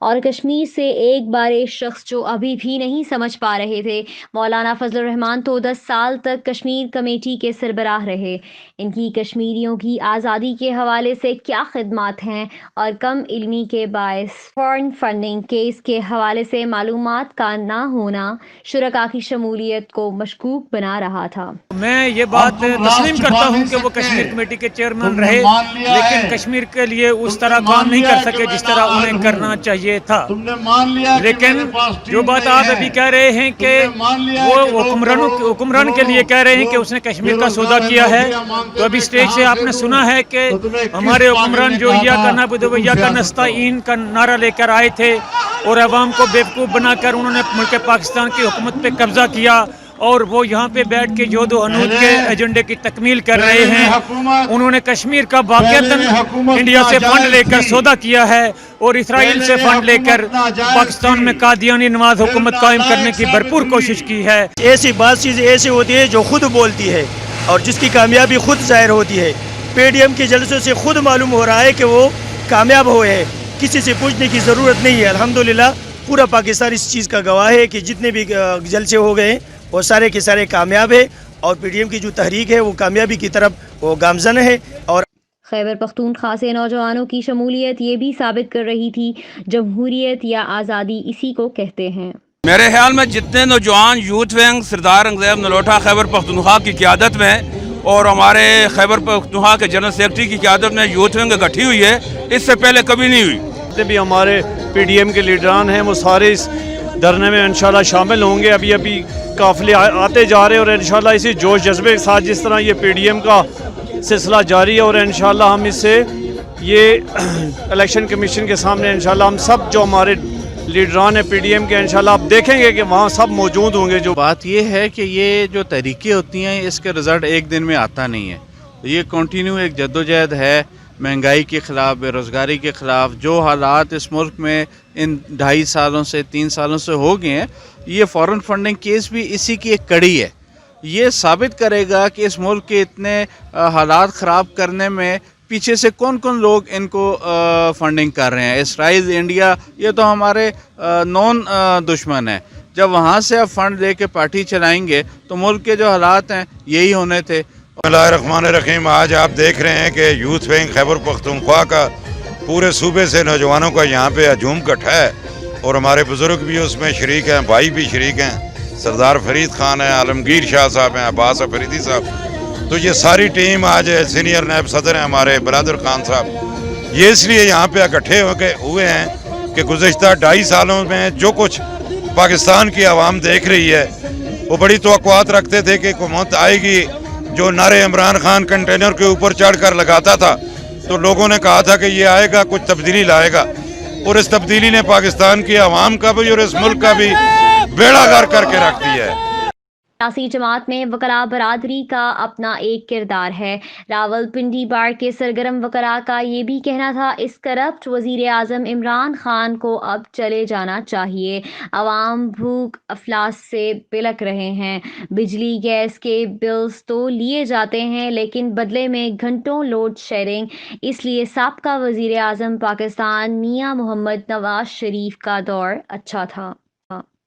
اور کشمیر سے ایک بارے شخص جو ابھی بھی نہیں سمجھ پا رہے تھے، مولانا فضل الرحمان تو 10 سال تک کشمیر کمیٹی کے سربراہ رہے۔ ان کی کشمیریوں کی آزادی کے حوالے سے کیا خدمات ہیں اور کم علمی کے باعث فارن فنڈنگ کیس کے حوالے سے معلومات کا نہ ہونا شرکاء کی شمولیت کو مشکوک بنا رہا تھا۔ میں یہ بات تسلیم کرتا ہوں کہ وہ کشمیر کمیٹی کے چیئرمین رہے، لیکن کشمیر کے لیے اس طرح کام نہیں کر سکے جس طرح انہیں کرنا چاہیے تھا۔ لیکن جو بات آپ ابھی کہہ رہے ہیں کہ وہ حکمران کے لیے کہہ رہے ہیں کہ اس نے کشمیر کا سودا کیا ہے، تو ابھی سٹیج سے آپ نے سنا ہے کہ ہمارے حکمران جو ایاک نعبد و ایاک نستعین کا نعرہ لے کر آئے تھے اور عوام کو بیوقوف بنا کر انہوں نے ملک پاکستان کی حکومت پہ قبضہ کیا، اور وہ یہاں پہ بیٹھ کے یود و حنود کے ایجنڈے کی تکمیل کر رہے ہیں۔ انہوں نے کشمیر کا باقیتاً انڈیا سے فنڈ لے کر سودا کیا ہے اور اسرائیل سے فنڈ لے کر پاکستان میں قادیانی نواز حکومت قائم کرنے کی بھرپور کوشش کی ہے۔ ایسی بات چیز ایسی ہوتی ہے جو خود بولتی ہے اور جس کی کامیابی خود ظاہر ہوتی ہے۔ پی ڈی ایم کے جلسوں سے خود معلوم ہو رہا ہے کہ وہ کامیاب ہوئے ہیں، کسی سے پوچھنے کی ضرورت نہیں ہے۔ الحمدللہ پورا پاکستان اس چیز کا گواہ ہے کہ جتنے بھی جلسے ہو گئے وہ سارے کے سارے کامیاب ہیں، اور پی ڈی ایم کی جو تحریک ہے وہ کامیابی کی طرف وہ گامزن ہے۔ اور خیبر پختونخوا سے نوجوانوں کی شمولیت یہ بھی ثابت کر رہی تھی، جمہوریت یا آزادی اسی کو کہتے ہیں۔ میرے خیال میں جتنے نوجوان یوتھ ونگ سردار انگزیب نلوٹا خیبر پختونخوا کی قیادت میں اور ہمارے خیبر پختونخوا کے جنرل سیکرٹری کی قیادت میں یوتھ ونگ اکٹھی ہوئی ہے، اس سے پہلے کبھی نہیں ہوئی۔ جتنے بھی ہمارے پی ڈی ایم کے لیڈران ہیں وہ سارے اس دھرنے میں انشاءاللہ شامل ہوں گے۔ ابھی قافلے آتے جا رہے ہیں اور انشاءاللہ اسی جوش جذبے کے ساتھ جس طرح یہ پی ڈی ایم کا سلسلہ جاری ہے، اور انشاءاللہ ہم اس سے یہ الیکشن کمیشن کے سامنے انشاءاللہ ہم سب جو ہمارے لیڈران ہیں پی ڈی ایم کے انشاءاللہ آپ دیکھیں گے کہ وہاں سب موجود ہوں گے۔ جو بات یہ ہے کہ یہ جو تحریکیں ہوتی ہیں اس کے رزلٹ ایک دن میں آتا نہیں ہے، یہ کنٹینیو ایک جدوجہد ہے مہنگائی کے خلاف، بے روزگاری کے خلاف۔ جو حالات اس ملک میں ان 2.5 سالوں سے 3 سالوں سے ہو گئے ہیں، یہ فارن فنڈنگ کیس بھی اسی کی ایک کڑی ہے۔ یہ ثابت کرے گا کہ اس ملک کے اتنے حالات خراب کرنے میں پیچھے سے کون کون لوگ ان کو فنڈنگ کر رہے ہیں۔ اسرائیل، انڈیا، یہ تو ہمارے نون دشمن ہیں۔ جب وہاں سے آپ فنڈ لے کے پارٹی چلائیں گے تو ملک کے جو حالات ہیں یہی ہونے تھے۔ بسم اللہ الرحمن الرحیم۔ آج آپ دیکھ رہے ہیں کہ یوتھ ونگ خیبر پختونخوا کا پورے صوبے سے نوجوانوں کا یہاں پہ ہجوم کٹھا ہے، اور ہمارے بزرگ بھی اس میں شریک ہیں، بھائی بھی شریک ہیں، سردار فرید خان ہیں، عالمگیر شاہ صاحب ہیں، عباس افریدی صاحب۔ تو یہ ساری ٹیم آج سینئر نائب صدر ہیں ہمارے برادر خان صاحب، یہ اس لیے یہاں پہ اکٹھے ہوئے ہیں کہ گزشتہ 2.5 سالوں میں جو کچھ پاکستان کی عوام دیکھ رہی ہے، وہ بڑی توقعات رکھتے تھے کہ حکومت آئے گی جو نعرے عمران خان کنٹینر کے اوپر چڑھ کر لگاتا تھا، تو لوگوں نے کہا تھا کہ یہ آئے گا، کچھ تبدیلی لائے گا، اور اس تبدیلی نے پاکستان کی عوام کا بھی اور اس ملک کا بھی بیڑا غرق کر کے رکھ دیا ہے۔ سیاسی جماعت میں وکلاء برادری کا اپنا ایک کردار ہے۔ راول پنڈی بار کے سرگرم وکلاء کا یہ بھی کہنا تھا اس کرپٹ وزیر اعظم عمران خان کو اب چلے جانا چاہیے۔ عوام بھوک افلاس سے بلک رہے ہیں، بجلی گیس کے بلز تو لیے جاتے ہیں لیکن بدلے میں گھنٹوں لوڈ شیڈنگ۔ اس لیے سابقہ وزیر اعظم پاکستان میاں محمد نواز شریف کا دور اچھا تھا۔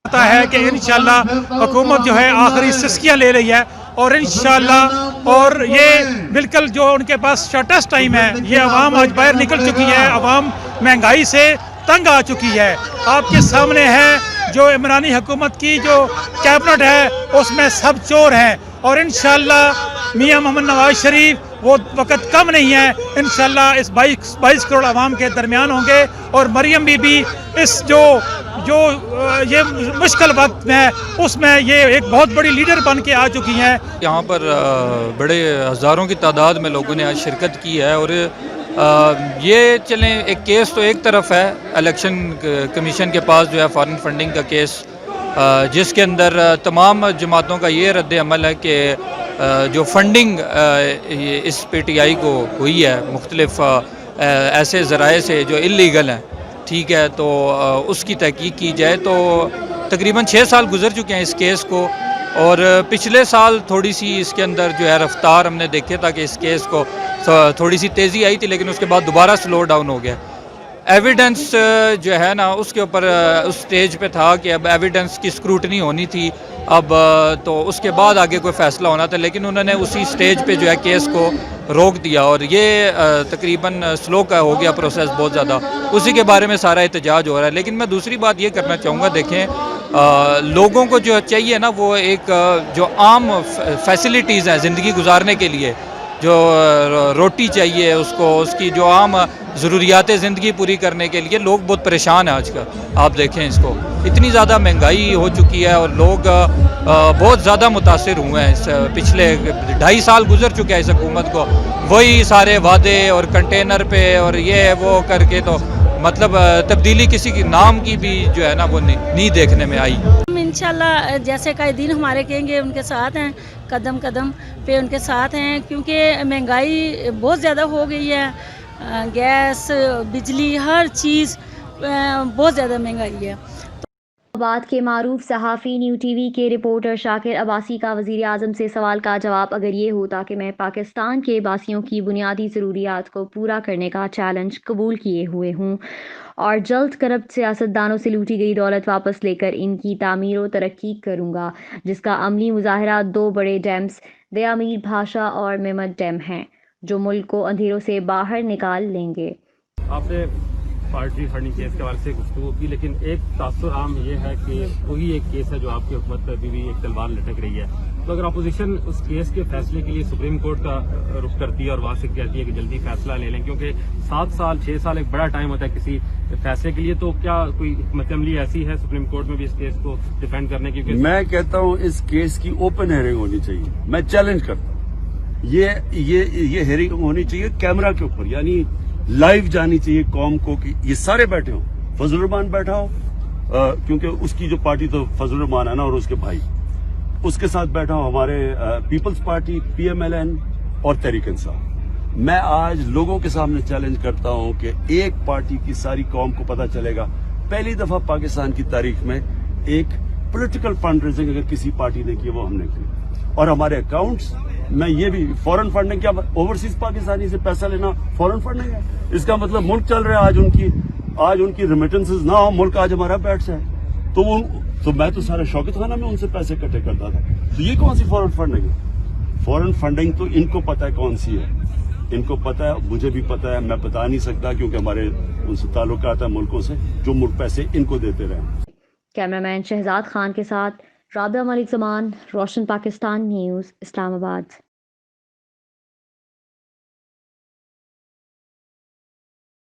ہے کہ انشاءاللہ حکومت جو ہے آخری سسکیاں لے رہی ہے، اور انشاءاللہ اور یہ بالکل جو ان کے پاس شارٹیسٹ ٹائم ہے، یہ عوام آج باہر نکل چکی ہے، عوام مہنگائی سے تنگ آ چکی ہے۔ آپ کے سامنے ہے جو عمرانی حکومت کی جو کیبنٹ ہے اس میں سب چور ہیں، اور انشاءاللہ میاں محمد نواز شریف وہ وقت کم نہیں ہے، انشاءاللہ اس 22 کروڑ عوام کے درمیان ہوں گے، اور مریم بی بی اس جو یہ مشکل وقت میں اس میں یہ ایک بہت بڑی لیڈر بن کے آ چکی ہیں۔ یہاں پر بڑے ہزاروں کی تعداد میں لوگوں نے آج شرکت کی ہے، اور یہ چلیں ایک کیس تو ایک طرف ہے، الیکشن کمیشن کے پاس جو ہے فارن فنڈنگ کا کیس، جس کے اندر تمام جماعتوں کا یہ رد عمل ہے کہ جو funding us P T I کو ہوئی ہے مختلف ایسے ذرائع سے جو اللیگل ہیں، ٹھیک ہے، تو اس کی تحقیق کی جائے۔ تو تقریباً 6 سال گزر چکے ہیں اس کیس کو، اور پچھلے سال تھوڑی سی اس کے اندر جو ہے رفتار ہم نے دیکھے تھا کہ اس کیس کو تھوڑی سی تیزی آئی تھی، لیکن اس کے بعد دوبارہ سلو ڈاؤن ہو گیا۔ ایویڈنس جو ہے نا اس کے اوپر اس سٹیج پہ تھا کہ اب ایویڈنس کی اسکروٹنی ہونی تھی، اب تو اس کے بعد آگے کوئی فیصلہ ہونا تھا، لیکن انہوں نے اسی سٹیج پہ جو ہے کیس کو روک دیا، اور یہ تقریباً سلو کا ہو گیا پروسیس بہت زیادہ، اسی کے بارے میں سارا احتجاج ہو رہا ہے۔ لیکن میں دوسری بات یہ کرنا چاہوں گا، دیکھیں لوگوں کو جو چاہیے نا وہ ایک جو عام فیسلٹیز ہیں زندگی گزارنے کے لیے، جو روٹی چاہیے اس کو، اس کی جو عام ضروریات زندگی پوری کرنے کے لیے لوگ بہت پریشان ہیں آج کل۔ آپ دیکھیں اس کو، اتنی زیادہ مہنگائی ہو چکی ہے اور لوگ بہت زیادہ متاثر ہوئے ہیں۔ اس پچھلے 2.5 سال گزر چکے ہیں اس حکومت کو، وہی سارے وعدے اور کنٹینر پہ اور یہ وہ کر کے، تو مطلب تبدیلی کسی کی نام کی بھی جو ہے نا وہ نہیں دیکھنے میں آئی۔ ہم انشاءاللہ جیسے قائدین ہمارے کہیں گے ان کے ساتھ ہیں، قدم قدم پہ ان کے ساتھ ہیں، کیونکہ مہنگائی بہت زیادہ ہو گئی ہے، گیس، بجلی، ہر چیز بہت زیادہ مہنگائی ہے۔ بات کے معروف صحافی نیو ٹی وی کے رپورٹر شاکر عباسی کا وزیر اعظم سے سوال کا جواب اگر یہ ہوتا کہ میں پاکستان کے باسیوں کی بنیادی ضروریات کو پورا کرنے کا چیلنج قبول کیے ہوئے ہوں اور جلد کرپٹ سیاستدانوں سے لوٹی گئی دولت واپس لے کر ان کی تعمیر و ترقی کروں گا، جس کا عملی مظاہرہ 2 بڑے ڈیمز دیا میر بھاشا اور میمت ڈیم ہیں، جو ملک کو اندھیروں سے باہر نکال لیں گے۔ آپ نے پارٹی فنڈنگ کیس کے حوالے سے گفتگو کی، لیکن ایک تاثر عام یہ ہے کہ وہی ایک کیس ہے جو آپ کی حکومت پر ابھی بھی ایک تلوار لٹک رہی ہے، تو اگر اپوزیشن اس کیس کے فیصلے کے لیے سپریم کورٹ کا رخ کرتی ہے اور وہاں سے کہتی ہے کہ جلدی فیصلہ لے لیں، کیونکہ 7 سال 6 سال ایک بڑا ٹائم ہوتا ہے کسی فیصلے کے لیے، تو کیا کوئی حکمت عملی ایسی ہے سپریم کورٹ میں بھی اس کیس کو ڈیفینڈ کرنے کی؟ میں کہتا ہوں اس کیس کی اوپن ہیئرنگ ہونی چاہیے، میں چیلنج کرتا ہوں یہ ہیئرنگ ہونی چاہیے کیمرہ کے اوپر، یعنی لائیو جانی چاہیے قوم کو کہ یہ سارے بیٹھے ہوں، فضل الرحمان بیٹھا ہو کیونکہ اس کی جو پارٹی تو فضل الرحمان ہے نا اور اس کے بھائی، اس کے ساتھ بیٹھا ہوں ہمارے Peoples Party, P M L N اور تحریک انصاف۔ میں آج لوگوں کے سامنے چیلنج کرتا ہوں کہ ایک پارٹی کی ساری قوم کو پتہ چلے گا، پہلی دفعہ پاکستان کی تاریخ میں ایک پولیٹیکل فنڈ ریزنگ اگر کسی پارٹی نے کی وہ ہم نے کی، اور ہمارے اکاؤنٹس میں یہ بھی فورن فنڈنگ، کیا اوورسیز پاکستانی سے پیسہ لینا فورن فنڈنگ ہے؟ اس کا مطلب ملک چل رہا ہے، آج ان کی ریمیٹنسز نہ ہو، ملک آج ہمارا بیٹھ جائے، تو میں تو سارا شوکت خانہ میں ان سے پیسے کٹے کرتا تھا، تو یہ کون سی فورن فنڈنگ ہے؟ فورن فنڈنگ تو ان کو پتہ ہے کون سی ہے، ان کو پتہ ہے، مجھے بھی پتہ ہے، میں بتا نہیں سکتا کیونکہ ہمارے ان سے تعلقات ہیں ملکوں سے، جو ملک پیسے ان کو دیتے رہے۔ کیمرہ مین شہزاد خان کے ساتھ رابعہ ملک زمان، روشن پاکستان نیوز، اسلام آباد۔